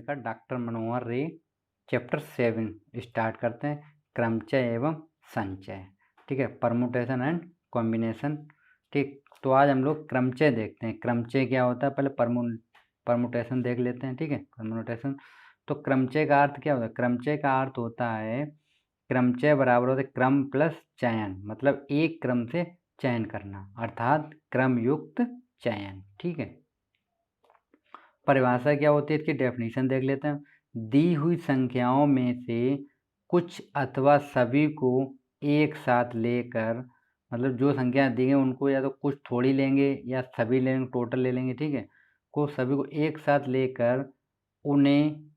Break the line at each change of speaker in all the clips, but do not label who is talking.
Department का doctor मनोहर रे chapter 7 start करते हैं, क्रमचय एवं संचय। ठीक है, परमुटेशन एंड कॉम्बिनेशन। ठीक, तो आज हम लोग क्रमचय देखते हैं। क्रमचय क्या होता है, पहले परमुटेशन देख लेते हैं। ठीक है, परमुटेशन। तो क्रमचय का अर्थ क्या होता है? क्रमचय का अर्थ होता है, क्रमचय बराबर होता है क्रम प्लस चयन, मतलब एक क्रम से चयन करना, अर्थात क्रम युक्त चयन। ठीक है, परिभाषा क्या होती है, इसकी डेफिनेशन देख लेते हैं। दी हुई संख्याओं में से कुछ अथवा सभी को एक साथ लेकर, मतलब जो संख्या दी गई उनको या तो कुछ थोड़ी लेंगे या सभी लेंगे, टोटल ले लेंगे। ठीक है, को सभी को एक साथ लेकर उन्हें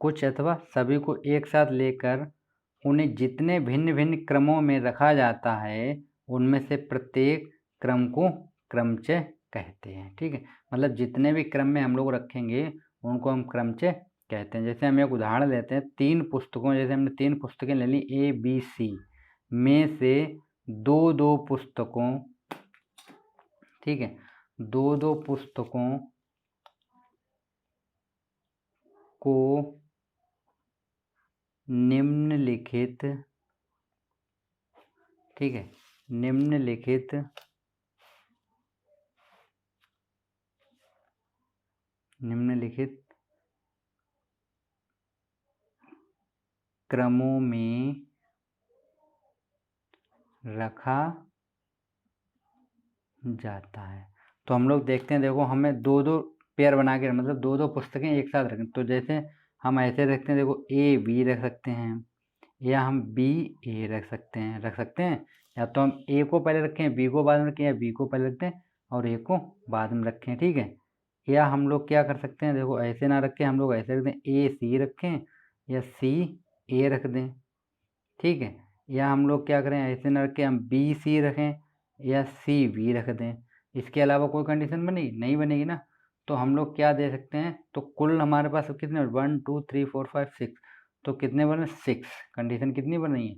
कुछ अथवा सभी को एक साथ लेकर उन्हें जितने भिन्न भिन्न क्रमों में रखा जाता है, उनमें से प्रत्येक क्रम को क्रमचय कहते हैं। ठीक है, मतलब जितने भी क्रम में हम लोग रखेंगे उनको हम क्रमचय कहते हैं। जैसे हम एक उदाहरण लेते हैं, जैसे हमने 3 पुस्तकें ले ली ABC, में से दो पुस्तकों, ठीक है, दो पुस्तकों को निम्नलिखित, ठीक है, निम्नलिखित क्रमों में रखा जाता है। तो हम लोग देखते हैं, देखो हमें दो पेयर बना के, मतलब दो पुस्तकें एक साथ रखें, तो जैसे हम ऐसे रखते हैं, देखो AB रख सकते हैं या हम BA रख सकते हैं, या तो हम A को पहले रखें, B को बाद में रखें, या B को पहले रखते हैं और A को बाद में रखें। ठीक है, या हम लोग क्या कर सकते हैं, देखो ऐसे ना रखें, हम लोग ऐसे रख दें, AC रखें या CA रख दें। ठीक है, या हम लोग क्या करें, ऐसे ना रखें, हम BC रखें या CV रख दें। इसके अलावा कोई कंडीशन बनेगी? नहीं बनेगी ना। तो हम लोग क्या दे सकते हैं, तो कुल हमारे पास कितने, 1 2 3 4 5 6, तो कितने बने, 6। कंडीशन कितनी बन रही है,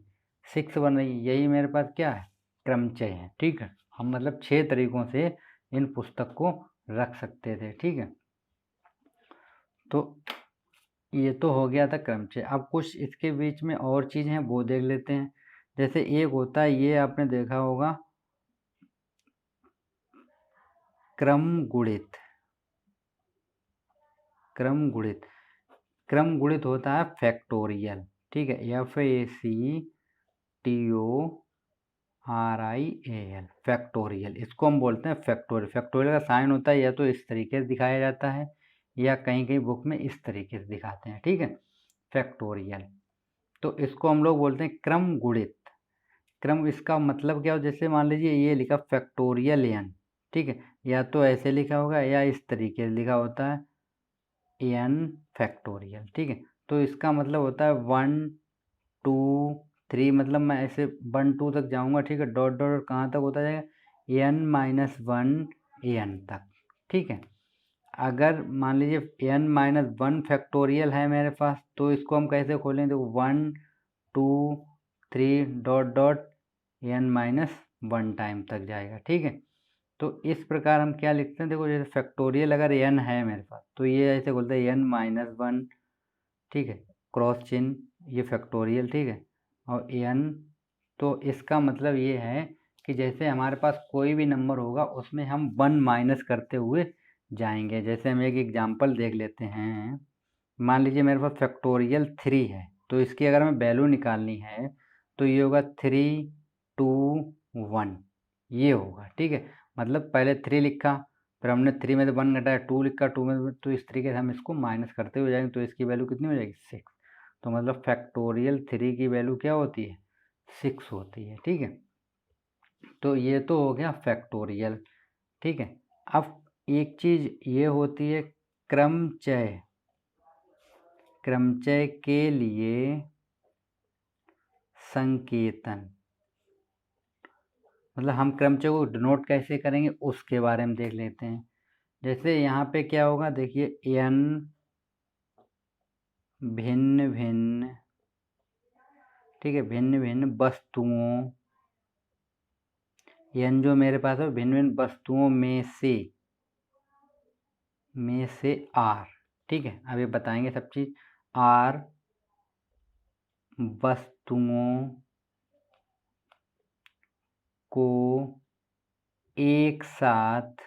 6 बन रही है। यही मेरे पास क्या है, क्रमचय है। ठीक है, हम मतलब 6 तरीकों से इन पुस्तक को रख सकते थे। ठीक है, तो ये तो हो गया था क्रमचय। अब कुछ इसके बीच में और चीज़ हैं, वो देख लेते हैं। जैसे एक होता है, ये आपने देखा होगा, क्रम गुणित। क्रम गुणित होता है फैक्टोरियल। ठीक है, FACTORIAL, फैक्टोरियल, इसको हम बोलते हैं फैक्टोरियल। फैक्टोरियल का साइन होता है या तो इस तरीके से दिखाया जाता है या कहीं कहीं बुक में इस तरीके से दिखाते हैं। ठीक है, फैक्टोरियल, तो इसको हम लोग बोलते हैं क्रम गुणित। क्रम, इसका मतलब क्या हो, जैसे मान लीजिए ये लिखा फैक्टोरियल n, ठीक है, या तो ऐसे लिखा होगा या इस तरीके से लिखा होता है n फैक्टोरियल। ठीक है, तो इसका मतलब होता है 1 2 3, मतलब मैं ऐसे 1 2 तक जाऊंगा। ठीक है, डॉट डॉट कहाँ तक होता जाएगा, n-1 n तक। ठीक है, अगर मान लीजिए n-1 फैक्टोरियल है मेरे पास, तो इसको हम कैसे खोलें, देखो 1 2 3 डॉट डॉट n-1 टाइम तक जाएगा। ठीक है, तो इस प्रकार हम क्या लिखते हैं, देखो जैसे फैक्टोरियल अगर n है मेरे पास, तो ये ऐसे बोलते हैं n-1, ठीक है, क्रॉस चिन्ह, ये फैक्टोरियल। ठीक है, और n, तो इसका मतलब ये है कि जैसे हमारे पास कोई भी नंबर होगा उसमें हम 1 माइनस करते हुए जाएंगे। जैसे हम एक एग्जाम्पल देख लेते हैं, मान लीजिए मेरे पास फैक्टोरियल 3 है, तो इसकी अगर हमें वैल्यू निकालनी है तो ये होगा 3 2 1, ये होगा। ठीक है, मतलब पहले 3 लिखा, फिर हमने 3 में से 1 घटाया, 2 लिखा, 2 में, तो इस तरीके से हम इसको माइनस करते हुए जाएंगे, तो इसकी वैल्यू कितनी हो जाएगी, 6। तो मतलब फैक्टोरियल 3 की वैल्यू क्या होती है, 6 होती है। ठीक है, तो ये तो हो गया फैक्टोरियल। ठीक है, अब एक चीज़ ये होती है क्रमचय। क्रमचय के लिए संकेतन, मतलब हम क्रमचय को डिनोट कैसे करेंगे उसके बारे में देख लेते हैं। जैसे यहाँ पे क्या होगा, देखिए n भिन्न भिन्न, ठीक है, भिन्न भिन्न वस्तुओं एन जो मेरे पास है भिन्न भिन्न वस्तुओं में से आर, ठीक है। अब ये बताएंगे सब चीज। आर वस्तुओं को एक साथ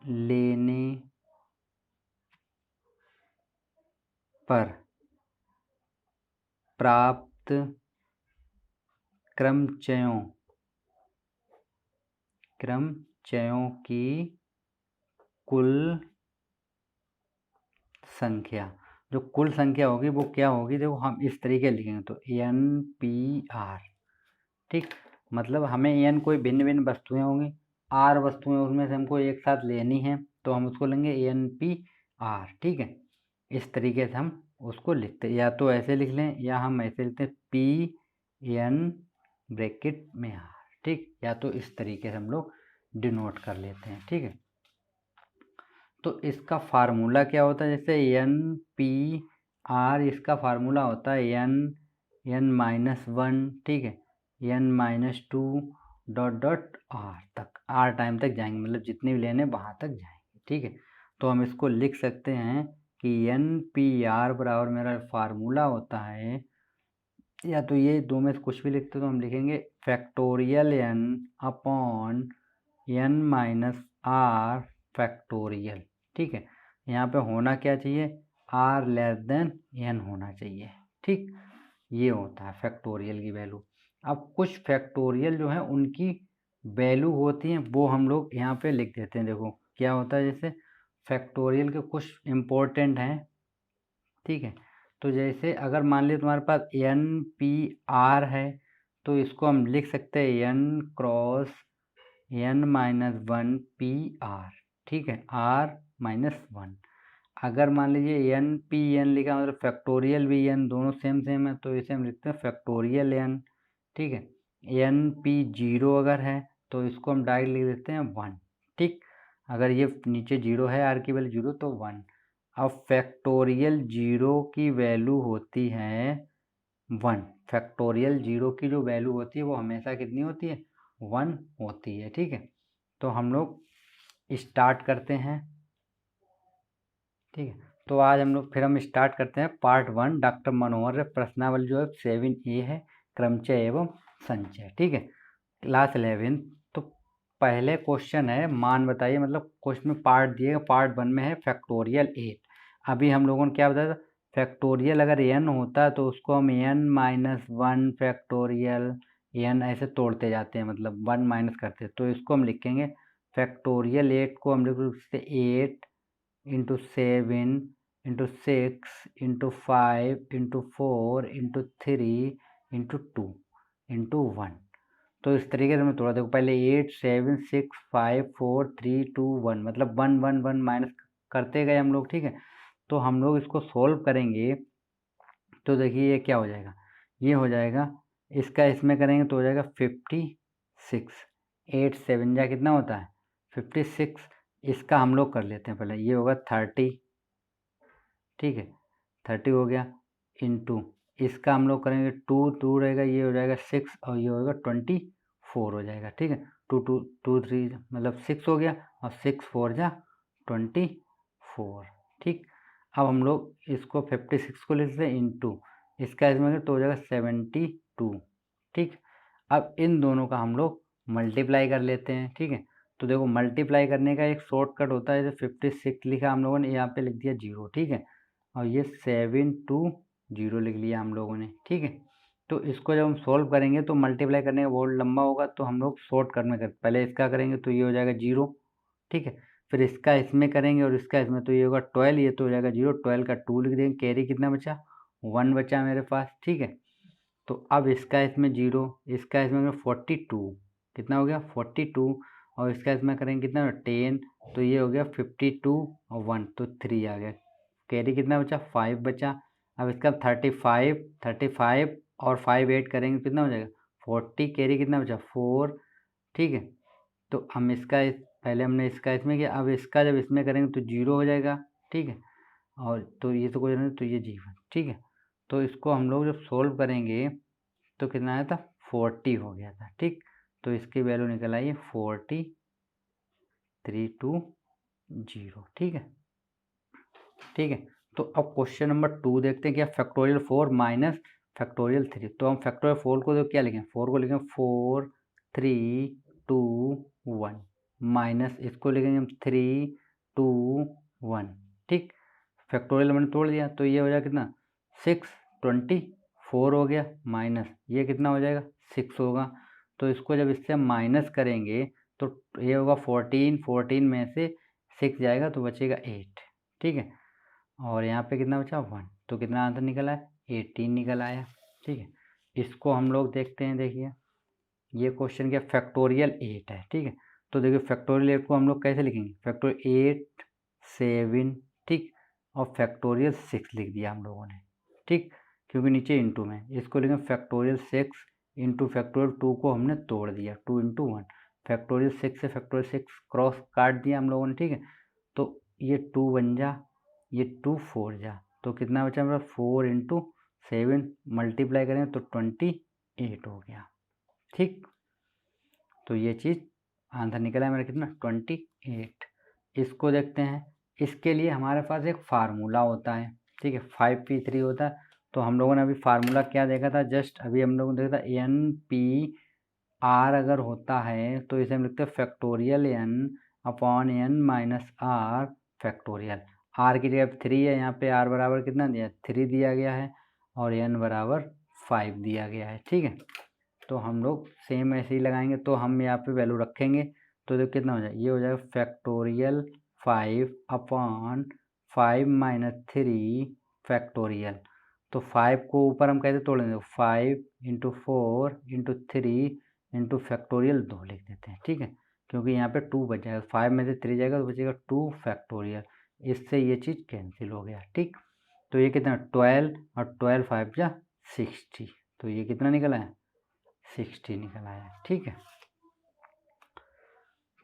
लेने पर प्राप्त क्रमचयों की कुल संख्या, जो कुल संख्या होगी वो क्या होगी, देखो हम इस तरीके लिखेंगे तो एन पी आर, ठीक। मतलब हमें एन कोई भिन्न भिन्न वस्तुएं होंगी, आर वस्तुएं उसमें से हमको एक साथ लेनी है, तो हम उसको लेंगे एन पी आर, ठीक है। इस तरीके से हम उसको लिखते हैं, या तो ऐसे लिख लें या हम ऐसे लिखते हैं पी एन ब्रैकेट में आर, ठीक। या तो इस तरीके से हम लोग डिनोट कर लेते हैं, ठीक है। तो इसका फार्मूला क्या होता है, जैसे एन पी आर, इसका फार्मूला होता है एन -1, ठीक है, n-2 डॉट आर तक, आर टाइम तक जाएंगे, मतलब जितने भी लेने वहाँ तक जाएंगे, ठीक है। तो हम इसको लिख सकते हैं कि एन पी आर बराबर मेरा फार्मूला होता है, या तो ये दो में से कुछ भी लिखते तो हम लिखेंगे factorial n upon n minus r factorial, ठीक है। यहाँ पे होना क्या चाहिए, आर लेस देन एन होना चाहिए, ठीक। ये होता है फैक्टोरियल की वैल्यू। अब कुछ फैक्टोरियल जो है उनकी वैल्यू होती हैं, वो हम लोग यहाँ पे लिख देते हैं। देखो क्या होता है, जैसे फैक्टोरियल के कुछ इम्पोर्टेंट हैं, ठीक है। तो जैसे अगर मान लिया तुम्हारे पास एन पी आर है, तो इसको हम लिख सकते हैं N cross n-1 P R, ठीक है, r-1। अगर मान लीजिए एन पी एन लिखा मतलब फैक्टोरियल भी एन, दोनों सेम है, तो इसे हम लिखते हैं फैक्टोरियल एन, ठीक है। एन पी 0 अगर है तो इसको हम डायरेक्ट लिख देते हैं 1, ठीक। अगर ये नीचे 0 है, आर की वैल्यू 0 तो 1। अब फैक्टोरियल 0 की वैल्यू होती है 1, फैक्टोरियल 0 की जो वैल्यू होती है वो हमेशा कितनी होती है, 1 होती है, ठीक है। तो हम लोग स्टार्ट करते हैं, ठीक है। तो आज हम स्टार्ट करते हैं पार्ट 1, डॉक्टर मनोहर, प्रश्नावली जो है 7A है, क्रमचय एवं संचय, ठीक है, क्लास 11। तो पहले क्वेश्चन है मान बताइए, मतलब क्वेश्चन में पार्ट दिएगा, पार्ट 1 में है फैक्टोरियल 8। अभी हम लोगों ने क्या बताया था, फैक्टोरियल अगर n होता है तो उसको हम n-1 फैक्टोरियल n ऐसे तोड़ते जाते हैं, मतलब 1 माइनस करते हैं, तो इसको हम लिखेंगे फैक्टोरियल 8 को हम लिख सकते 8 into 7 into 6 into 5 into 4 into 3 into 2 into 1। तो इस तरीके से हमें थोड़ा देखो, पहले 8 7 6 5 4 3 2 1, मतलब 1 1 1 माइनस करते गए हम लोग, ठीक है। तो हम लोग इसको सोल्व करेंगे तो देखिए ये क्या हो जाएगा, ये हो जाएगा, इसका इसमें करेंगे तो हो जाएगा 56। 8 7 जा कितना होता है 56। इसका हम लोग कर लेते हैं पहले, ये होगा 30, ठीक है, 30 हो गया, इंटू इसका हम लोग करेंगे 2 2 रहेगा, ये हो जाएगा 6 और ये होगा 24 हो जाएगा, ठीक है। 2 2 2 3 मतलब 6 हो गया, और 6 4 जा 24, ठीक। अब हम लोग इसको 56 को लिखते हैं इंटू इसका इसमें तो हो जाएगा 72, ठीक। अब इन दोनों का हम लोग मल्टीप्लाई कर लेते हैं, ठीक है। तो देखो मल्टीप्लाई करने का एक शॉर्टकट होता है, जैसे 56 लिखा हम लोगों ने, यहाँ पे लिख दिया 0, ठीक है, और ये 720 लिख लिया हम लोगों ने, ठीक है। तो इसको जब हम सोल्व करेंगे तो मल्टीप्लाई करने का बहुत लंबा होगा, तो हम लोग शॉर्टकट में करते, पहले इसका करेंगे तो ये हो जाएगा 0, ठीक है, फिर इसका इसमें करेंगे और इसका इसमें, तो ये होगा 12, ये तो हो जाएगा 0, 12 का 2 लिख देंगे, कैरी कितना बचा 1 बचा मेरे पास, ठीक है। तो अब इसका इसमें 0, इसका इसमें 42, कितना हो गया 42, और इसका इसमें करेंगे कितना 10, तो ये हो गया 52 और 1 तो 3 आ गया, कैरी कितना बचा 5 बचा। अब इसका 35 और 5 ऐड करेंगे कितना हो जाएगा 40, कैरी कितना बचा 4, ठीक है। तो हम इसका पहले हमने इसका इसमें किया, अब इसका जब इसमें करेंगे तो 0 हो जाएगा, ठीक है, और तो ये तो कोई नहीं, तो ये 0, ठीक है। तो इसको हम लोग जब सोल्व करेंगे तो कितना आया था 40 हो गया था। ठीक, तो इसकी वैल्यू निकल आई 4320। ठीक है, ठीक है। तो अब क्वेश्चन नंबर 2 देखते हैं क्या, फैक्टोरियल 4 माइनस फैक्टोरियल 3। तो हम फैक्टोरियल 4 को तो क्या लिखें, 4 को लिखें 4 3 2 1 माइनस इसको लिखेंगे हम 3 2 1। ठीक, फैक्टोरियल मैंने तोड़ दिया तो ये हो जाएगा कितना 624 हो गया, माइनस ये कितना हो जाएगा 6 होगा। तो इसको जब इससे हम माइनस करेंगे तो ये होगा 14 में से 6 जाएगा तो बचेगा 8। ठीक है, और यहाँ पे कितना बचा 1, तो कितना आंसर निकला है 18 निकल आया। ठीक है, इसको हम लोग देखते हैं। देखिए ये क्वेश्चन क्या फैक्टोरियल 8 है। ठीक है, तो देखिए फैक्टोरियल 8 को हम लोग कैसे लिखेंगे, फैक्टोरियल 8 7 ठीक, और फैक्टोरियल 6 लिख दिया हम लोगों ने। ठीक, क्योंकि नीचे इंटू में, इसको लिखेंगे फैक्टोरियल 6 इंटू फैक्टोरियल 2 को हमने तोड़ दिया 2 इंटू 1, फैक्टोरियल 6 से फैक्टोरियल 6 क्रॉस काट दिया हम लोगों ने। ठीक है, तो ये 2 बन जा, ये 2 4 जा, तो कितना बचा मेरा 4 इंटू 7 मल्टीप्लाई करेंगे तो 28 हो गया। ठीक, तो ये चीज़ आंसर निकला है मेरा कितना 28। इसको देखते हैं, इसके लिए हमारे पास एक फार्मूला होता है। ठीक है, 5p3 होता है। तो हम लोगों ने अभी फार्मूला क्या देखा था, जस्ट अभी हम लोगों ने देखा था NPR अगर होता है तो इसे हम लिखते हैं factorial n upon n minus r factorial. r की जगह 3 है, यहाँ पे r बराबर कितना दिया 3 दिया गया है और n बराबर 5 दिया गया है। ठीक है, तो हम लोग सेम ऐसे ही लगाएंगे, तो हम यहाँ पे वैल्यू रखेंगे तो देखो कितना हो जाएगा, ये हो जाएगा फैक्टोरियल 5 अपॉन 5 माइनस 3 फैक्टोरियल। तो 5 को ऊपर हम कैसे तोड़ेंगे, 5 इंटू 4 इंटू 3 इंटू फैक्टोरियल 2 लिख देते हैं। ठीक है, क्योंकि यहाँ पे 2 बच जाएगा, 5 में से 3 जाएगा तो बचेगा 2 फैक्टोरियल, इससे ये चीज़ कैंसिल हो गया। ठीक, तो ये कितना 12 और 12 5 जा 60, तो ये कितना निकला है 60 निकल आया। ठीक है,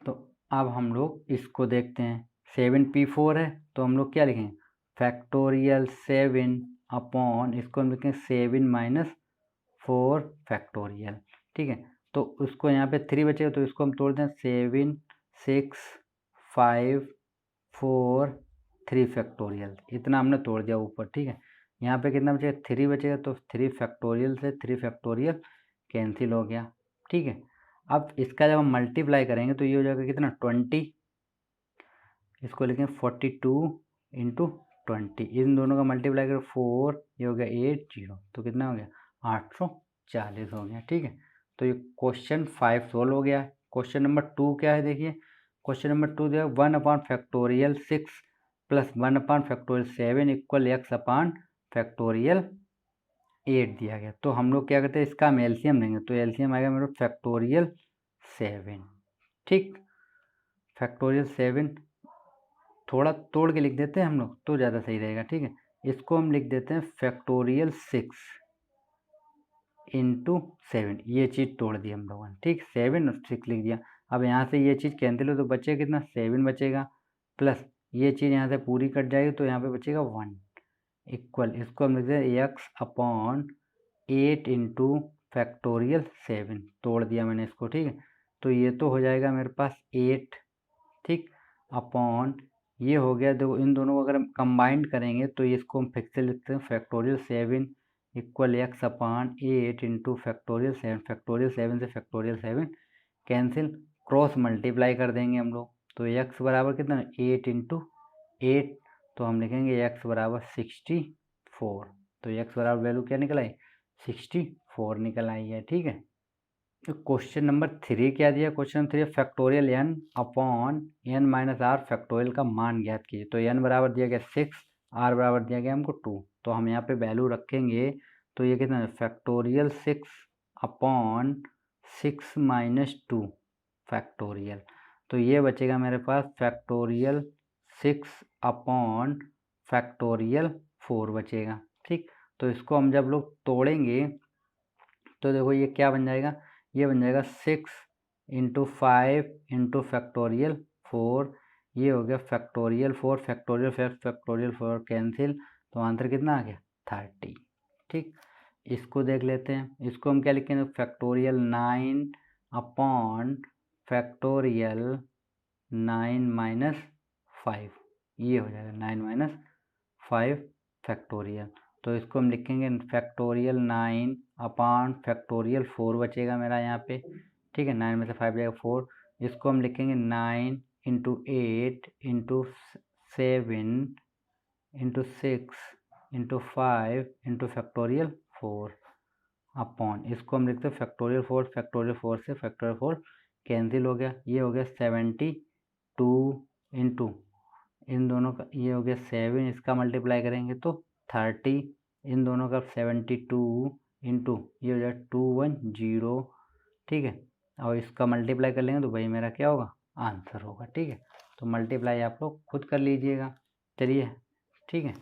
तो अब हम लोग इसको देखते हैं, 7p4 है तो हम लोग क्या लिखेंगे फैक्टोरियल 7 अपॉन इसको हम लिखेंगे 7 माइनस 4 फैक्टोरियल। ठीक है, तो उसको यहाँ पे 3 बचेगा तो इसको हम तोड़ दें 7 6 5 4 3 फैक्टोरियल, इतना हमने तोड़ दिया ऊपर। ठीक है, यहाँ पे कितना बचेगा 3 बचेगा तो 3 फैक्टोरियल से 3 फैक्टोरियल कैंसिल हो गया। ठीक है, अब इसका जब हम मल्टीप्लाई करेंगे तो ये हो जाएगा कितना 20, इसको लिखें 42 इंटू 20, इन दोनों का मल्टीप्लाई करें 4, ये हो गया 80, तो कितना हो गया 840 हो गया। ठीक है, तो ये क्वेश्चन 5 सोल्व हो गया। क्वेश्चन नंबर 2 क्या है, देखिए क्वेश्चन नंबर 2 जो है 1 upon factorial 6 plus 1 upon factorial 7 equal x upon factorial 8 दिया गया। तो हम लोग क्या करते हैं, इसका हम एलसीएम लेंगे, तो एलसीएम आएगा मेरा फैक्टोरियल 7। ठीक, फैक्टोरियल 7 थोड़ा तोड़ के लिख देते हैं हम लोग तो ज़्यादा सही रहेगा। ठीक है, इसको हम लिख देते हैं फैक्टोरियल 6 इंटू 7, ये चीज़ तोड़ दी हम लोगों ने। ठीक, 7 और 6 लिख दिया। अब यहाँ से ये चीज़ कैंसिल हो तो बचेगा कितना 7 बचेगा, प्लस ये चीज़ यहाँ से पूरी कट जाएगी तो यहाँ पे बचेगा 1 इक्वल, इसको हम लिखते हैं x अपॉन 8 इंटू फैक्टोरियल 7, तोड़ दिया मैंने इसको। ठीक है, तो ये तो हो जाएगा मेरे पास 8, ठीक, अपॉन ये हो गया, देखो इन दोनों को अगर हम कंबाइंड करेंगे तो इसको हम फिर से लिखते हैं factorial 7 equal x upon 8 into factorial 7, factorial 7 से फैक्टोरियल 7 कैंसिल, क्रॉस मल्टीप्लाई कर देंगे हम लोग, तो x बराबर कितना 8 इंटू 8, तो हम लिखेंगे x बराबर 64, तो x बराबर वैल्यू क्या निकल आई 64 निकल आई है। ठीक है, तो क्वेश्चन नंबर 3 क्या दिया, question number 3 factorial n upon n minus r factorial का मान ज्ञात कीजिए। तो n बराबर दिया गया 6, r बराबर दिया गया हमको 2, तो हम यहाँ पे वैल्यू रखेंगे तो ये कितना है फैक्टोरियल 6 अपॉन 6 माइनस 2 फैक्टोरियल, तो ये बचेगा मेरे पास फैक्टोरियल 6 अपॉन फैक्टोरियल 4 बचेगा। ठीक, तो इसको हम जब लोग तोड़ेंगे तो देखो ये क्या बन जाएगा, ये बन जाएगा 6 इंटू 5 इंटू फैक्टोरियल 4, ये हो गया फैक्टोरियल 4 फैक्टोरियल 4 फैक्टोरियल 4 कैंसिल, तो आंसर कितना आ गया 30। ठीक, इसको देख लेते हैं। इसको हम क्या लिखेंगे, फैक्टोरियल 9 अपॉन फैक्टोरियल 9 माइनस 5, ये हो जाएगा 9 माइनस 5 फैक्टोरियल। तो इसको हम लिखेंगे फैक्टोरियल 9 अपॉन फैक्टोरियल 4 बचेगा मेरा यहाँ पे, ठीक है। 9 में से 5 जाएगा 4। इसको हम लिखेंगे 9 into 8 into 7 into 6 into 5 into factorial 4 upon, इसको हम लिखते हैं फैक्टोरियल 4 से फैक्टोरियल 4 कैंसिल हो गया, ये हो गया 72 इंटू इन दोनों का, ये हो गया 7, इसका मल्टीप्लाई करेंगे तो 30, इन दोनों का 72 इंटू ये हो जाएगा 210, ठीक है। और इसका मल्टीप्लाई कर लेंगे तो भाई मेरा क्या होगा, आंसर होगा, ठीक है। तो मल्टीप्लाई आप लोग खुद कर लीजिएगा, चलिए, ठीक है।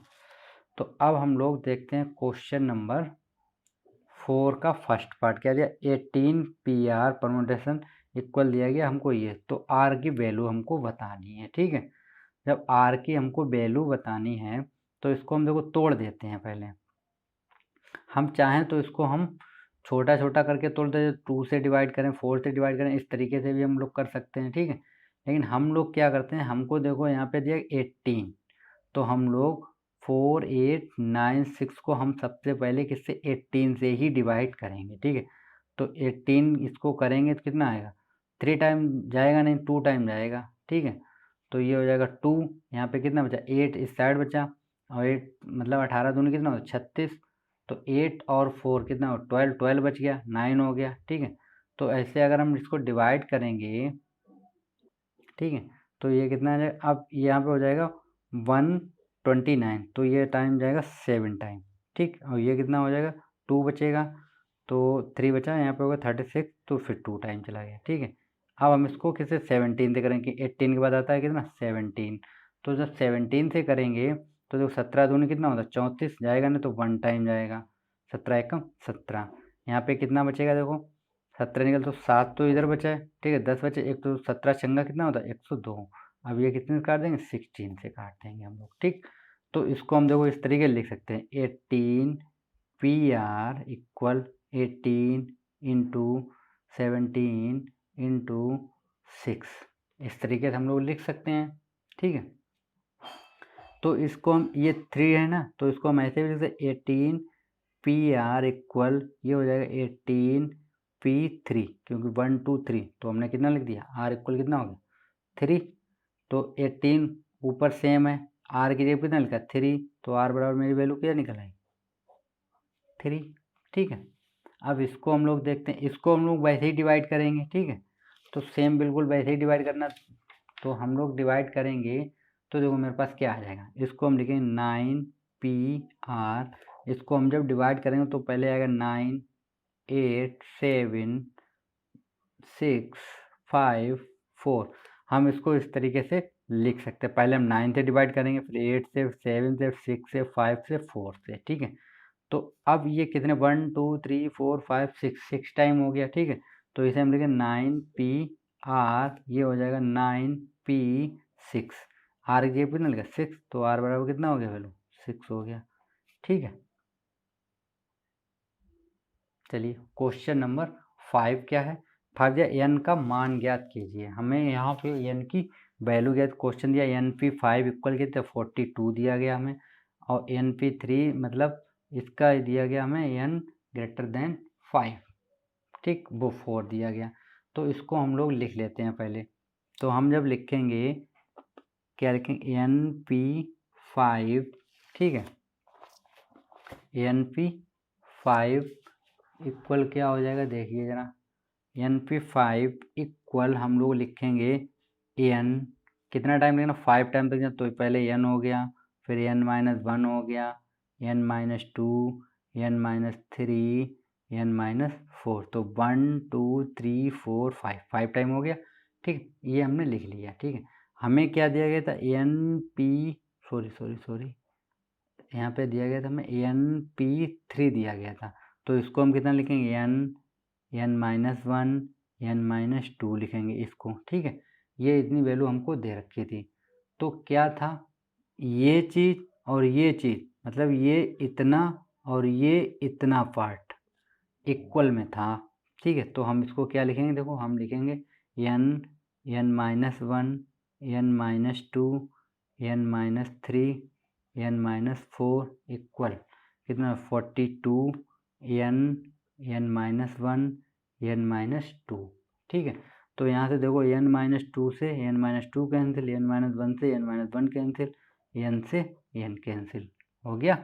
तो अब हम लोग देखते हैं क्वेश्चन नंबर 4 का फर्स्ट पार्ट। क्या दिया, 18 PR परमुटेशन इक्वल दिया गया हमको ये, तो R की वैल्यू हमको बतानी है, ठीक है। जब R की हमको वैल्यू बतानी है तो इसको हम देखो तोड़ देते हैं पहले। हम चाहें तो इसको हम छोटा छोटा करके तोड़ देते, 2 से डिवाइड करें, 4 से डिवाइड करें, इस तरीके से भी हम लोग कर सकते हैं, ठीक है। लेकिन हम लोग क्या करते हैं, हमको देखो यहाँ पे दिया 18, तो हम लोग 4 8 9 6 को हम सबसे पहले किससे, 18 से ही डिवाइड करेंगे, ठीक है। तो 18 इसको करेंगे तो कितना आएगा, 3 टाइम जाएगा नहीं, 2 टाइम जाएगा, ठीक है। तो ये हो जाएगा 2, यहाँ पे कितना बचा, 8 इस साइड बचा, और 8 मतलब 18 दूनी कितना होता, 36, तो 8 और 4 कितना हो, 12, 12 बच गया, 9 हो गया, ठीक है। तो ऐसे अगर हम इसको डिवाइड करेंगे, ठीक है, तो ये कितना आ जाएगा, अब यहाँ पे हो जाएगा 129, तो ये टाइम जाएगा 7 टाइम, ठीक। और ये कितना हो जाएगा, 2 बचेगा, तो 3 बचा, यहाँ पे होगा 36, तो फिर 2 टाइम चला गया, ठीक है। अब हम इसको किसे 17 से करेंगे, 18 के बाद आता है कितना 17, तो जब 17 से करेंगे तो जो 17 दूनी कितना होता है 34, जाएगा नहीं तो 1 टाइम जाएगा, 17 एकम 17, यहाँ पे कितना बचेगा देखो, 17 निकल तो 7 तो इधर बचा है, ठीक है, 10 बचे, एक तो 17 चंगा कितना होता है 102। अब ये कितने से काट देंगे, 16 से काट देंगे हम लोग, ठीक। तो इसको हम देखो इस तरीके से लिख सकते हैं, 18 PR इक्वल 18 इंटू 17 इंटू 6, इस तरीके से हम लोग लिख सकते हैं, ठीक है। तो इसको हम, ये 3 है ना, तो इसको हम ऐसे भी लिख सकते 18 PR इक्वल, ये हो जाएगा 18 P3, क्योंकि 1 2 3, तो हमने कितना लिख दिया, R इक्वल कितना हो गया 3, तो 18 ऊपर सेम है, R की जगह कितना लिखा 3, तो R बराबर मेरी वैल्यू क्या निकल आई 3, ठीक है। अब इसको हम लोग देखते हैं, इसको हम लोग वैसे ही डिवाइड करेंगे, ठीक है। तो सेम बिल्कुल वैसे ही डिवाइड करना, तो हम लोग डिवाइड करेंगे तो देखो मेरे पास क्या आ जाएगा, इसको हम लिखेंगे 9 PR, इसको हम जब डिवाइड करेंगे तो पहले आएगा 9 8 7 6 5 4, हम इसको इस तरीके से लिख सकते हैं, पहले हम 9 से डिवाइड करेंगे, फिर 8 से, 7 से, 6 से, 5 से, 4 से, ठीक है। तो अब ये कितने 1 2 3 4 5 6 टाइम हो गया, ठीक है। तो इसे हम लिखें 9 PR, ये हो जाएगा 9 P6, R की जगह कितना लिखा 6, तो R बराबर कितना हो गया वैल्यू 6 हो गया, ठीक है। चलिए क्वेश्चन नंबर 5 क्या है, 5 या n का मान ज्ञात कीजिए। हमें यहाँ पे n की वैल्यू ज्ञात, क्वेश्चन दिया NP5 इक्वल कितने 42 दिया गया हमें, और NP3 मतलब इसका दिया गया हमें n ग्रेटर देन 5, ठीक, वो 4 दिया गया। तो इसको हम लोग लिख लेते हैं पहले। तो हम जब लिखेंगे, क्या लिखेंगे, NP5, ठीक है, NP5 इक्वल क्या हो जाएगा देखिए जरा, NP5 इक्वल हम लोग लिखेंगे n, कितना टाइम लिखना 5 टाइम तक, तो पहले n हो गया, फिर n-1 हो गया, n-2, n-3, n-4, तो 1 2 3 4 5, 5 टाइम हो गया, ठीक, ये हमने लिख लिया, ठीक है। हमें क्या दिया गया था, सॉरी यहाँ पे दिया गया था हमें NP3 दिया गया था, तो इसको हम कितना लिखेंगे n-1 n-2 लिखेंगे इसको, ठीक है। ये इतनी वैल्यू हमको दे रखी थी, तो क्या था, ये चीज़ और ये चीज़, मतलब ये इतना और ये इतना पार्ट इक्वल में था, ठीक है। तो हम इसको क्या लिखेंगे, देखो हम लिखेंगे n n-1 n-2 n-3 n-4 equal कितना 42 n n-1 n-2, ठीक है। तो यहाँ से देखो n-2 से n-2 कैंसिल, n-1 से n-1 कैंसिल, n से n कैंसिल हो गया।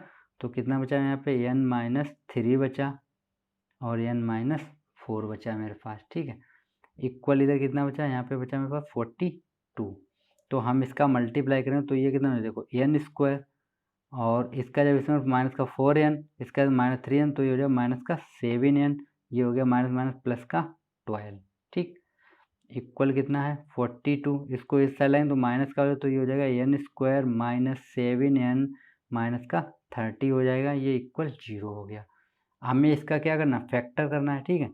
तो कितना बचा यहाँ पे n-3 बचा और n-4 बचा मेरे पास, ठीक है। इक्वल इधर कितना बचा, यहाँ पे बचा मेरे पास 42। तो हम इसका मल्टीप्लाई करें तो ये कितना है, देखो n² और इसका जब इसमें माइनस का 4n, इसका -3n, तो ये हो जाएगा माइनस का 7n, ये हो गया माइनस माइनस प्लस का 12, ठीक। इक्वल कितना है 42, इसको इस साइड लाइन तो माइनस का हो जाए तो ये हो जाएगा n² माइनस 7n माइनस का 30 हो जाएगा, ये इक्वल 0 हो गया। हमें इसका क्या करना, फैक्टर करना है, ठीक है।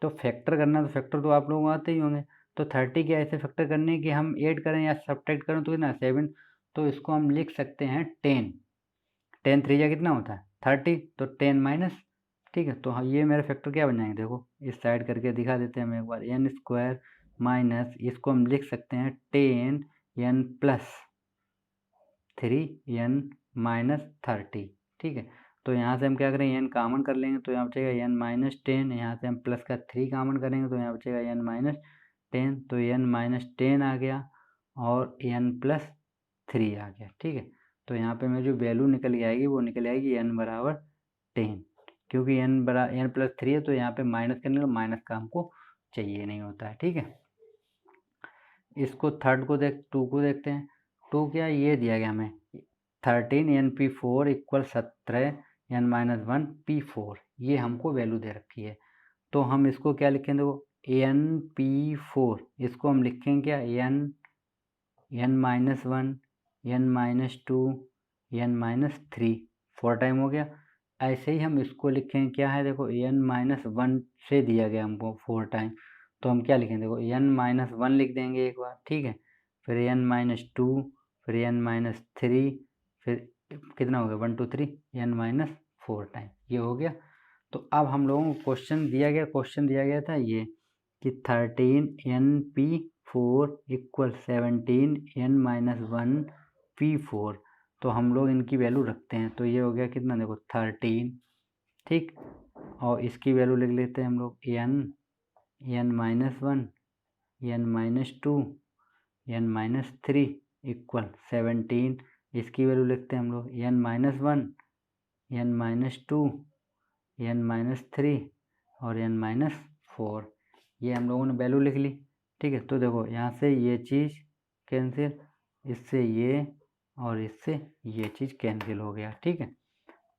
तो फैक्टर करना, तो फैक्टर तो आप लोगों को आते ही होंगे। तो 30 के ऐसे फैक्टर करने कि हम ऐड करें या सब्ट्रैक्ट करें तो कितना 7, तो इसको हम लिख सकते हैं 10। 10 3 कितना होता है 30, तो 10 माइनस, ठीक है। तो ये मेरे फैक्टर क्या बन जाएंगे, देखो इस साइड करके दिखा देते हैं हम एक बार। n² माइनस इसको हम लिख सकते हैं 10n प्लस 3n माइनस 30, ठीक है। तो यहाँ से हम क्या करेंगे, n कॉमन कर लेंगे तो यहाँ बचेगा n माइनस 10, यहाँ से हम प्लस का 3 कॉमन करेंगे तो यहाँ बचेगा n माइनस 10, तो n माइनस 10 आ गया और n प्लस 3 आ गया, ठीक है। तो यहाँ पे मेरी जो वैल्यू निकल के आएगी वो निकल आएगी n बराबर 10, क्योंकि n प्लस 3 है तो यहाँ पे माइनस करने का माइनस का हमको चाहिए नहीं होता है, ठीक है। इसको थर्ड को 2 को देखते हैं। 2 क्या ये दिया गया हमें 13 np4 इक्वल 17 n-1 p4, ये हमको वैल्यू दे रखी है। तो हम इसको क्या लिखेंगे, देखो np4 इसको हम लिखेंगे क्या n-1 n-2 n-3, 4 टाइम हो गया। ऐसे ही हम इसको लिखेंगे क्या है, देखो n-1 से दिया गया हमको 4 टाइम, तो हम क्या लिखेंगे, देखो n-1 लिख देंगे एक बार, ठीक है। फिर n-2, फिर n-3, फिर कितना हो गया 1 2 3 n-4 टाइम, ये हो गया। तो अब हम लोगों को क्वेश्चन दिया गया था ये कि 13 np4 इक्वल 17 n-1 p4, तो हम लोग इनकी वैल्यू रखते हैं। तो ये हो गया कितना, देखो 13, ठीक। और इसकी वैल्यू लिख लेते हैं हम लोग n-1 n-2 n-3 इक्वल 17, इसकी वैल्यू लिखते हैं हम लोग n-1 n-2 n-3 और n-4, ये हम लोगों ने वैल्यू लिख ली, ठीक है। तो देखो यहाँ से ये चीज़ कैंसिल, इससे ये और इससे ये चीज़ कैंसिल हो गया, ठीक है।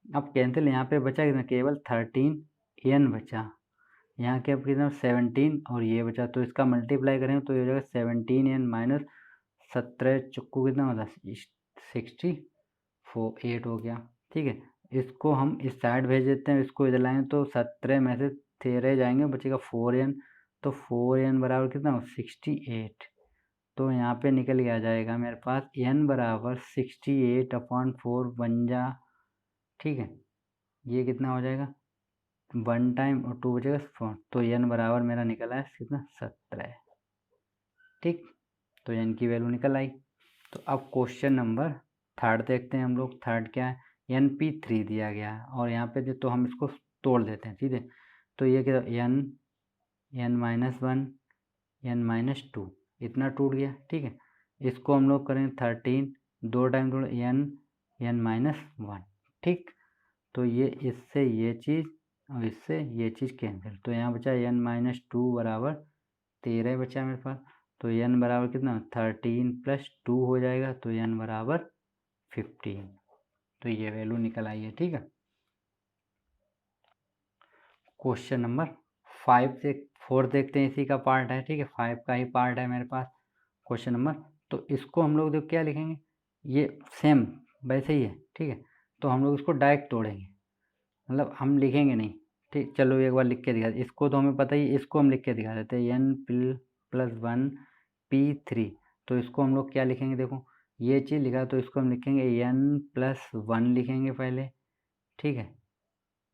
अब कैंसिल यहाँ पे बचा कितना, केवल 13n बचा, यहाँ के अब कितना 17 और ये बचा, तो इसका मल्टीप्लाई करेंगे तो ये हो जाएगा 17n माइनस 17 चुक्कू कितना होता है 8 हो गया, ठीक है। इसको हम इस साइड भेज देते हैं, इसको इधर लाएंगे तो 17 में से 13 जाएंगे, बचेगा 4n, तो 4n बराबर कितना हो 68, तो यहाँ पे निकल के आ जाएगा मेरे पास n बराबर 68/4 बन जा, ठीक है। ये कितना हो जाएगा 1 टाइम और 2 बचेगा 4, तो n बराबर मेरा निकला है कितना 17, ठीक। तो n की वैल्यू निकल आई। तो अब क्वेश्चन नंबर थर्ड देखते हैं हम लोग। थर्ड क्या है, np3 दिया गया है और यहाँ पे तो हम इसको तोड़ देते हैं, ठीक है। तो ये क्या n-1 n-2 इतना टूट गया, ठीक है। इसको हम लोग करें 13, 2 टाइम तोड़ n-1, ठीक। तो ये इससे ये चीज़ और इससे ये चीज़ कैंसिल, तो यहाँ बचा n-2 बराबर 13 बचा मेरे पास, तो n बराबर कितना 13 + 2 हो जाएगा, तो n बराबर 15, तो ये वैल्यू निकल आई है, ठीक है। क्वेश्चन नंबर 5 से 4 देखते हैं, इसी का पार्ट है, ठीक है। 5 का ही पार्ट है मेरे पास क्वेश्चन नंबर। तो इसको हम लोग देखो क्या लिखेंगे, ये सेम वैसे ही है, ठीक है। तो हम लोग इसको डायरेक्ट तोड़ेंगे, मतलब हम लिखेंगे नहीं, ठीक। चलो एक बार लिख के दिखा, इसको तो हमें पता ही, इसको हम लिख के दिखा देते हैं n+1 p3, तो इसको हम लोग क्या लिखेंगे, देखो ये चीज़ लिखा तो इसको हम लिखेंगे n+1 लिखेंगे पहले, ठीक है।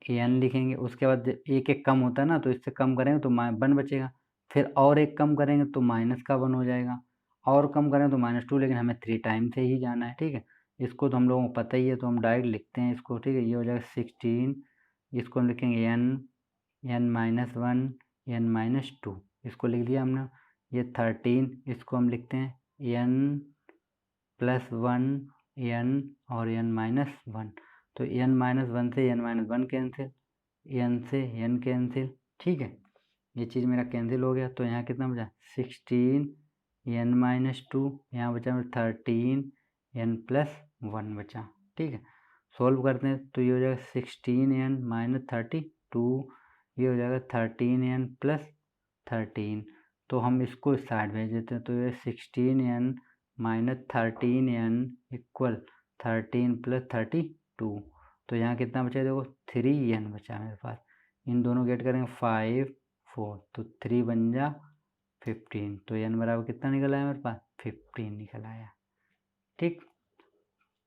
n लिखेंगे, उसके बाद एक एक कम होता है ना, तो इससे कम करेंगे तो 1 बचेगा, फिर और एक कम करेंगे तो माइनस का 1 हो जाएगा, और कम करेंगे तो -2, लेकिन हमें 3 टाइम से ही जाना है, ठीक है। इसको तो हम लोगों को पता ही है, तो हम डायरेक्ट लिखते हैं इसको, ठीक है। ये हो जाएगा 16, इसको हम लिखेंगे n-1 n-2, इसको लिख दिया हमने। ये 13, इसको हम लिखते हैं n+1 n और n-1, तो n-1 से n-1 कैंसिल, n से n कैंसिल, ठीक है। ये चीज़ मेरा कैंसिल हो गया, तो यहाँ कितना बचा 16 n-2, यहाँ बचा 13 n+1 बचा, ठीक है। सॉल्व करते हैं तो ये हो जाएगा 16 n-32, ये हो जाएगा 13 n+13, तो हम इसको साइड भेज देते हैं, तो ये 16 n-13 n इक्वल 13 + 32, तो यहाँ कितना बचा देखो 3 n बचा मेरे पास, इन दोनों गेट करेंगे 5 4, तो 3 बन जा 15, तो n बराबर कितना निकल आया मेरे पास 15 निकल आया, ठीक।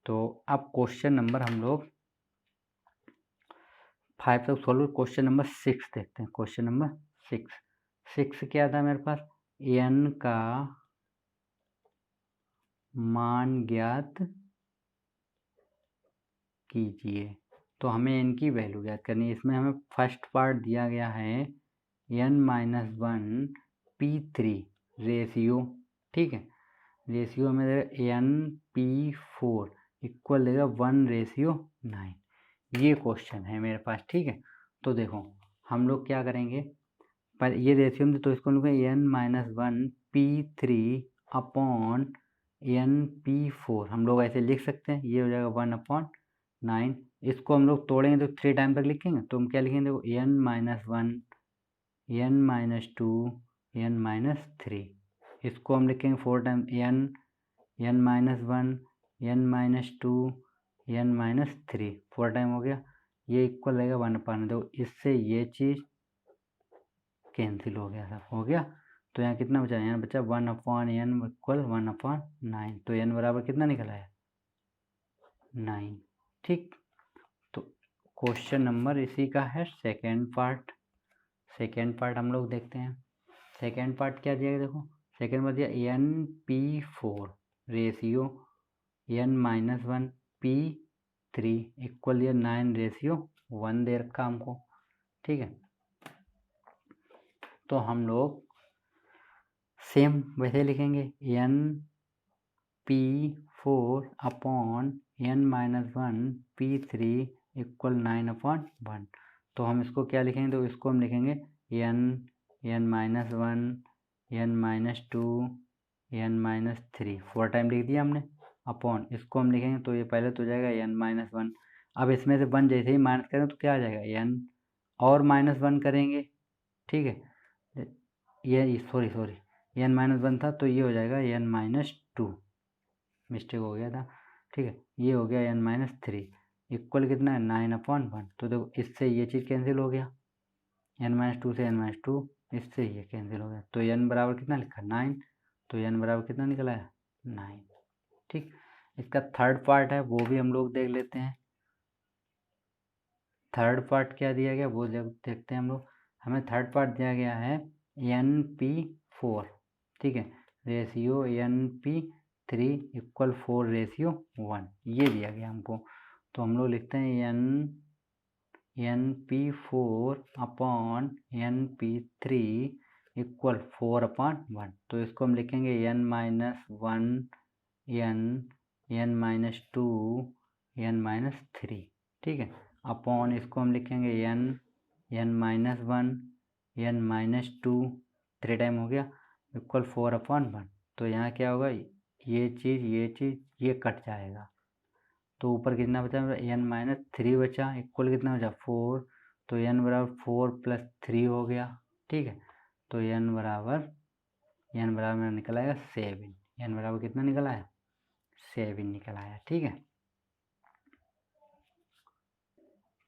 तो अब क्वेश्चन नंबर हम लोग 5 तक सॉल्व, क्वेश्चन नंबर 6 देखते हैं। क्वेश्चन नंबर 6 क्या था मेरे पास, n का मान ज्ञात कीजिए, तो हमें n की वैल्यू ज्ञात करनी है। इसमें हमें फर्स्ट पार्ट दिया गया है n-1 p3 रेशियो, ठीक है। रेशियो हमें देगा n-p4 इक्वल देगा 1:9, ये क्वेश्चन है मेरे पास, ठीक है। तो देखो हम लोग क्या करेंगे, पर ये रेशियो में तो इसको लिखेंगे n-1 p3 अपॉन n-p4, हम लोग ऐसे लिख सकते हैं, ये हो जाएगा 1/9। इसको हम लोग तोड़ेंगे तो 3 टाइम तक लिखेंगे, तो हम क्या लिखेंगे देखो n-1 n-2 n-3, इसको हम लिखेंगे 4 time n-1 n-2 n-3, 4 time हो गया, ये इक्वल रहेगा 1/9। देखो इससे ये चीज़ कैंसिल हो गया, सब हो गया, तो यहाँ कितना बचा, यहाँ बचा 1/n इक्वल 1/9, तो n बराबर कितना निकल आया 9, ठीक। तो क्वेश्चन नंबर इसी का है सेकेंड पार्ट हम लोग देखते हैं। सेकेंड पार्ट क्या दिया गया देखो, सेकेंड में दिया n-p4 ratio n-1 p3 equal दिया 9:1 दे रखा हमको, ठीक है। तो हम लोग सेम वैसे लिखेंगे n-p4 upon n-1 p3 equal 9/1, तो हम इसको क्या लिखेंगे, तो इसको हम लिखेंगे n-1 n-2 n-3, 4 टाइम लिख दिया हमने, अपॉन इसको हम लिखेंगे तो ये पहले तो जाएगा n-1, अब इसमें से 1 जैसे ही माइनस करें तो क्या आ जाएगा n और -1 करेंगे, ठीक है। ये सॉरी n-1 था, तो ये हो जाएगा n-2, मिस्टेक हो गया था, ठीक है। ये हो गया n-3 इक्वल कितना है 9/1, तो देखो इससे ये चीज़ कैंसिल हो गया, n-2 से n-2, इससे ये कैंसिल हो गया, तो n बराबर कितना लिखा 9, तो n बराबर कितना निकल आया 9, ठीक। इसका थर्ड पार्ट है वो भी हम लोग देख लेते हैं। थर्ड पार्ट क्या दिया गया वो देखते हैं हम लोग। हमें थर्ड पार्ट दिया गया है n-p4, ठीक है, रेशियो n-p3 इक्वल 4:1, ये दिया गया हमको, तो हम लोग लिखते हैं n-p4 अपॉन n-p3 इक्वल 4/1, तो इसको हम लिखेंगे n-1 n-2 n-3, ठीक है, अपॉन इसको हम लिखेंगे n-1 n-2, 3 टाइम हो गया इक्वल 4/1, तो यहाँ क्या होगा, ये चीज़ ये कट जाएगा, तो ऊपर कितना बचा n-3 बचा इक्वल कितना बचा 4, तो n बराबर 4 + 3 हो गया, ठीक है। तो n बराबर मेरा निकल आएगा 7, n बराबर कितना निकल आया 7 निकल आया, ठीक है।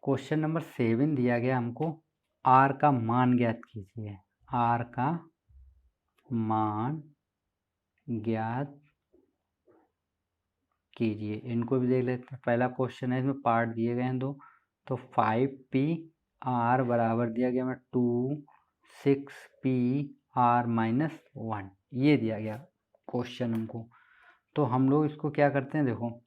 क्वेश्चन नंबर 7 दिया गया हमको, r का मान ज्ञात कीजिए, r का मान ज्ञात कीजिए। इनको भी देख लेते हैं, पहला क्वेश्चन है, इसमें पार्ट दिए गए हैं 2, तो 5p r बराबर दिया गया हमें 2 6p r माइनस 1, ये दिया गया क्वेश्चन हमको। तो हम लोग इसको क्या करते हैं, देखो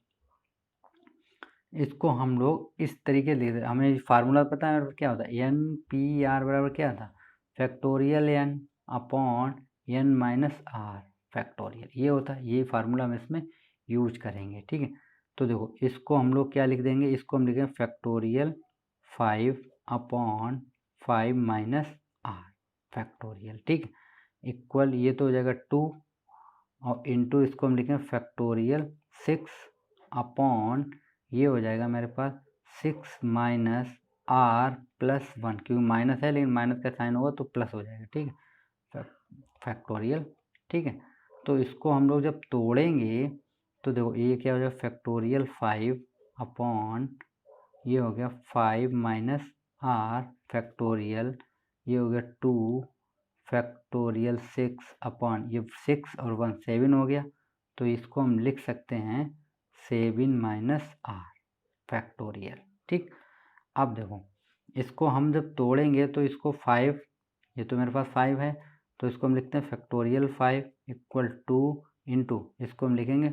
इसको हम लोग इस तरीके से लिखते हैं। हमें फार्मूला पता है क्या होता है, एन पी आर बराबर क्या था, factorial n upon n minus r factorial, ये होता है। ये फार्मूला हम इसमें यूज करेंगे, ठीक है। तो देखो इसको हम लोग क्या लिख देंगे, इसको हम लिखेंगे factorial 5 upon 5 minus r factorial, ठीक है, इक्वल ये तो हो जाएगा 2 और इंटू इसको हम लिखेंगे फैक्टोरियल 6 अपॉन ये हो जाएगा मेरे पास 6 माइनस आर प्लस 1, क्योंकि माइनस है लेकिन माइनस का साइन होगा तो प्लस हो जाएगा, ठीक है, फैक्टोरियल, ठीक है। तो इसको हम लोग जब तोड़ेंगे तो देखो ये क्या हो जाएगा, फैक्टोरियल 5 अपॉन ये हो गया 5 माइनस आर फैक्टोरियल, ये हो गया 2 फैक्टोरियल 6 अपॉन ये 6 और 1 7 हो गया। तो इसको हम लिख सकते हैं 7 माइनस आर फैक्टोरियल, ठीक। अब देखो इसको हम जब तोड़ेंगे तो इसको 5, ये तो मेरे पास 5 है तो इसको हम लिखते हैं फैक्टोरियल 5 इक्वल 2 इंटू इसको हम लिखेंगे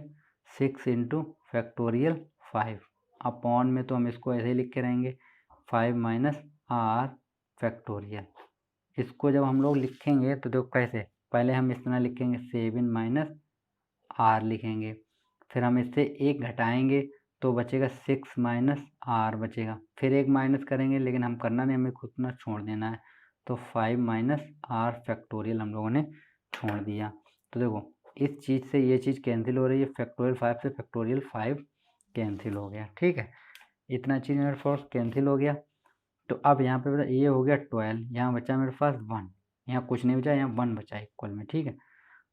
6 इंटू फैक्टोरियल 5 अपॉन में तो हम इसको ऐसे ही लिख के रहेंगे 5 माइनस आर फैक्टोरियल। इसको जब हम लोग लिखेंगे तो देखो कैसे, पहले हम इस तरह लिखेंगे 7 माइनस आर लिखेंगे, फिर हम इससे एक घटाएंगे तो बचेगा 6 माइनस आर बचेगा, फिर एक माइनस करेंगे लेकिन हम करना नहीं, हमें खुद ना छोड़ देना है। तो 5 माइनस आर फैक्टोरियल हम लोगों ने छोड़ दिया। तो देखो इस चीज़ से ये चीज़ कैंसिल हो रही है, फैक्टोरियल 5 से फैक्टोरियल 5 कैंसिल हो गया, ठीक है। इतना चीज़ मेरे पास कैंसिल हो गया। तो अब यहाँ पे बता ये हो गया 12, यहाँ बचा मेरे पास 1, यहाँ कुछ नहीं बचा, यहाँ 1 बचा इक्वल में, ठीक है।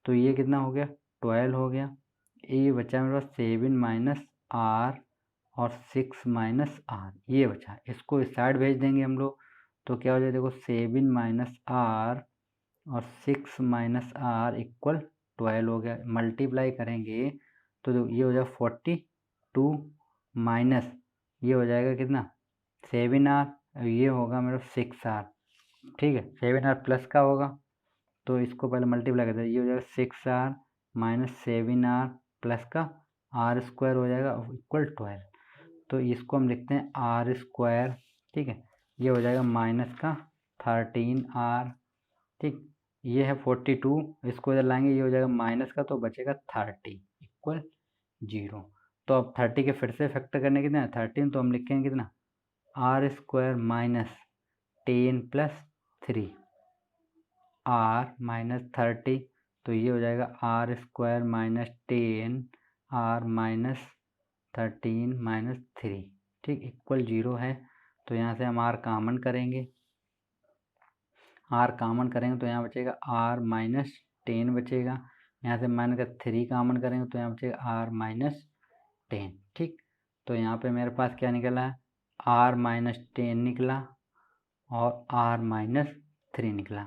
तो ये कितना हो गया 12 हो गया। ये बचा मेरे पास 7 माइनस आर और 6 माइनस आर, ये बचा, इसको इस साइड भेज देंगे हम लोग। तो क्या हो जाएगा देखो 7 माइनस आर और 6 माइनस आर इक्वल 12 हो गया। मल्टीप्लाई करेंगे तो देखो ये हो जाएगा 42 माइनस ये हो जाएगा कितना 7 आर, ये होगा मेरा 6 आर, ठीक है। 7 आर प्लस का होगा तो इसको पहले मल्टीप्लाई करते हैं, ये हो जाएगा 6 आर माइनस 7 आर प्लस का आर स्क्वायर हो जाएगा इक्वल 12। तो इसको हम लिखते हैं आर स्क्वायर, ठीक है, ये हो जाएगा माइनस का 13 आर, ठीक। ये है 42, इसको इधर लाएंगे ये हो जाएगा माइनस का तो बचेगा 30 इक्वल 0। तो अब 30 के फिर से फैक्टर करने कितना है 13, तो हम लिखेंगे कितना r square minus 10 plus 3 r minus 30, तो ये हो जाएगा r square minus 10 r minus 13 minus 3, ठीक, इक्वल 0 है। तो यहाँ से हम आर कामन करेंगे, आर कामन करेंगे तो यहाँ बचेगा आर माइनस 10 बचेगा, यहाँ से माइनस का 3 कामन करेंगे तो यहाँ बचेगा आर माइनस 10, ठीक। तो यहाँ पे मेरे पास क्या निकला है आर माइनस 10 निकला और आर माइनस 3 निकला।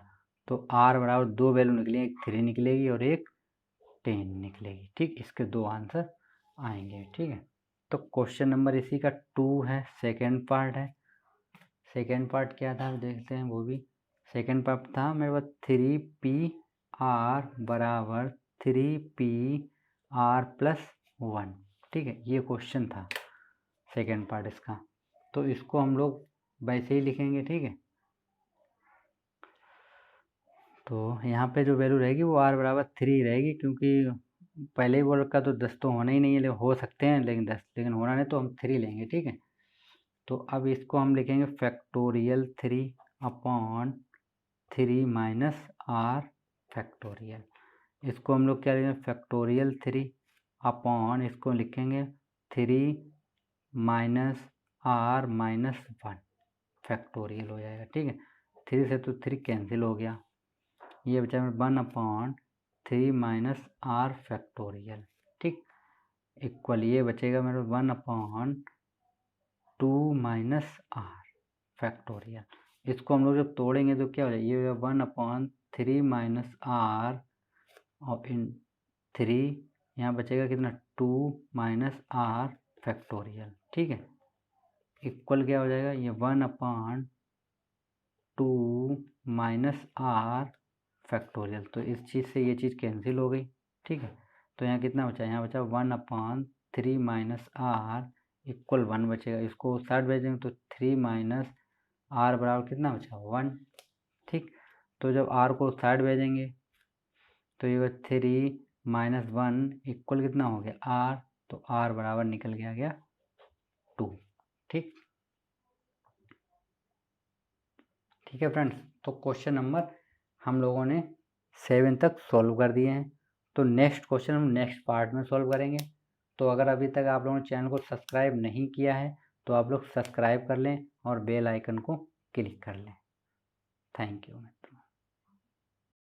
तो आर बराबर दो वैल्यू निकली, एक 3 निकलेगी और एक 10 निकलेगी, ठीक। इसके दो आंसर आएंगे, ठीक है। तो क्वेश्चन नंबर इसी का 2 है, सेकेंड पार्ट है। सेकेंड पार्ट क्या था देखते हैं वो भी। सेकेंड पार्ट था मेरे पास 3p r बराबर 3p r प्लस 1, ठीक है, ये क्वेश्चन था सेकेंड पार्ट इसका। तो इसको हम लोग वैसे ही लिखेंगे, ठीक है। तो यहाँ पे जो वैल्यू रहेगी वो r बराबर 3 रहेगी, क्योंकि पहले ही बोल रखा तो 10 तो होना ही नहीं है, लेकिन हो सकते हैं लेकिन 10 लेकिन होना नहीं तो हम 3 लेंगे, ठीक है। तो अब इसको हम लिखेंगे factorial 3 upon 3 minus r factorial. इसको हम लोग क्या लिखेंगे फैक्टोरियल 3 अपॉन इसको लिखेंगे 3 माइनस आर माइनस 1 फैक्टोरियल हो जाएगा, ठीक है। 3 से तो 3 कैंसिल हो गया, ये बचा मेरा 1 अपॉन 3 माइनस आर फैक्टोरियल, ठीक, इक्वल ये बचेगा मेरा 1 अपॉन 2 माइनस आर फैक्टोरियल। इसको हम लोग जब तोड़ेंगे तो क्या हो जाएगा, ये 1 अपॉन 3 माइनस आर और इन 3 यहाँ बचेगा कितना 2 माइनस आर फैक्टोरियल, ठीक है, इक्वल क्या हो जाएगा, ये 1/2 माइनस आर फैक्टोरियल। तो इस चीज़ से ये चीज़ कैंसिल हो गई, ठीक है। तो यहाँ कितना बचा, यहाँ बचा 1/3 माइनस आर इक्वल 1 बचेगा। इसको साइड भेजेंगे तो 3 माइनस आर बराबर कितना बचा, 1, ठीक। तो जब आर को साइड भेजेंगे तो ये 3 माइनस 1 इक्वल कितना हो गया, आर। तो आर बराबर निकल गया 2, ठीक। ठीक है फ्रेंड्स, तो क्वेश्चन नंबर हम लोगों ने 7 तक सॉल्व कर दिए हैं। तो नेक्स्ट क्वेश्चन हम नेक्स्ट पार्ट में सॉल्व करेंगे। तो अगर अभी तक आप लोगों ने चैनल को सब्सक्राइब नहीं किया है तो आप लोग सब्सक्राइब कर लें और बेल आइकन को क्लिक कर लें। Thank you.